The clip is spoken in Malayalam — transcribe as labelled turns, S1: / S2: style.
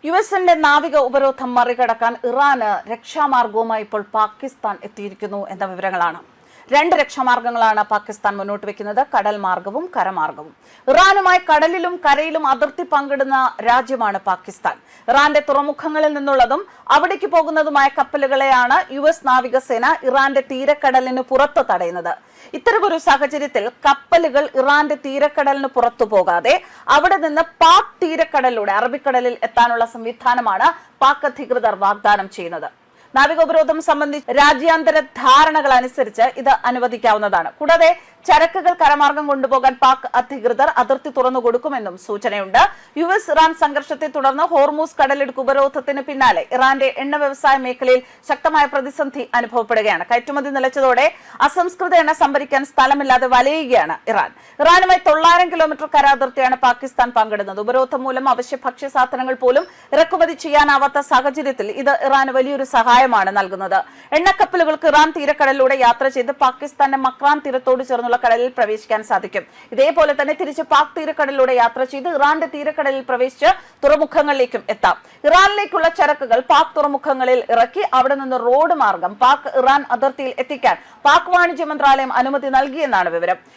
S1: യുഎസിന്റെ നാവിക ഉപരോധം മറികടക്കാൻ ഇറാന് രക്ഷാമാർഗവുമായി ഇപ്പോൾ പാകിസ്ഥാൻ എത്തിയിരിക്കുന്നു എന്ന വിവരങ്ങളാണ്. രണ്ട് രക്ഷാമാർഗങ്ങളാണ് പാകിസ്ഥാൻ മുന്നോട്ട് വെക്കുന്നത്: കടൽ മാർഗവും കരമാർഗവും. ഇറാനുമായി കടലിലും കരയിലും അതിർത്തി പങ്കിടുന്ന രാജ്യമാണ് പാകിസ്ഥാൻ. ഇറാന്റെ തുറമുഖങ്ങളിൽ നിന്നുള്ളതും അവിടേക്ക് പോകുന്നതുമായ കപ്പലുകളെയാണ് യുഎസ് നാവികസേന ഇറാന്റെ തീരക്കടലിന് പുറത്ത് തടയുന്നത്. ഇത്തരമൊരു സാഹചര്യത്തിൽ കപ്പലുകൾ ഇറാന്റെ തീരക്കടലിന് പുറത്തു പോകാതെ അവിടെ നിന്ന് പാക് തീരക്കടലിലൂടെ അറബിക്കടലിൽ എത്താനുള്ള സംവിധാനമാണ് പാക് അധികൃതർ വാഗ്ദാനം ചെയ്യുന്നത്. നാവിക ഉപരോധം സംബന്ധിച്ച് രാജ്യാന്തര ധാരണകൾ അനുസരിച്ച് ഇത് അനുവദിക്കാവുന്നതാണ്. കൂടാതെ ചരക്കുകൾ കരമാർഗം കൊണ്ടുപോകാൻ പാക് അധികൃതർ അതിർത്തി തുറന്നു കൊടുക്കുമെന്നും സൂചനയുണ്ട്. യുഎസ് ഇറാൻ സംഘർഷത്തെ തുടർന്ന് ഹോർമൂസ് കടലിടുക്ക് ഉപരോധത്തിന് പിന്നാലെ ഇറാന്റെ എണ്ണ വ്യവസായ മേഖലയിൽ ശക്തമായ പ്രതിസന്ധി അനുഭവപ്പെടുകയാണ്. കയറ്റുമതി നിലച്ചതോടെ അസംസ്കൃത എണ്ണ സംഭരിക്കാൻ സ്ഥലമില്ലാതെ വലയുകയാണ് ഇറാൻ. ഇറാനുമായി 900 കിലോമീറ്റർ കര അതിർത്തിയാണ് പാകിസ്ഥാൻ പങ്കിടുന്നത്. ഉപരോധം മൂലം അവശ്യ ഭക്ഷ്യ സാധനങ്ങൾ പോലും ഇറക്കുമതി ചെയ്യാനാവാത്ത സാഹചര്യത്തിൽ ഇത് ഇറാന് വലിയൊരു സഹായമാണ് നൽകുന്നത്. എണ്ണക്കപ്പലുകൾക്ക് ഇറാൻ തീരക്കടലിലൂടെ യാത്ര ചെയ്ത് പാകിസ്ഥാന്റെ മക്രാൻ തീരത്തോട് ചേർന്നുള്ള കടലിൽ പ്രവേശിക്കാൻ സാധിക്കും. ഇതേപോലെ തന്നെ തിരിച്ച് പാക് തീരക്കടലിലൂടെ യാത്ര ചെയ്ത് ഇറാന്റെ തീരക്കടലിൽ പ്രവേശിച്ച് തുറമുഖങ്ങളിലേക്കും എത്താം. ഇറാനിലേക്കുള്ള ചരക്കുകൾ പാക് തുറമുഖങ്ങളിൽ ഇറക്കി അവിടെ നിന്ന് റോഡ് മാർഗം പാക് ഇറാൻ അതിർത്തിയിൽ എത്തിക്കാൻ പാക് വാണിജ്യ മന്ത്രാലയം അനുമതി നൽകിയെന്നാണ് വിവരം.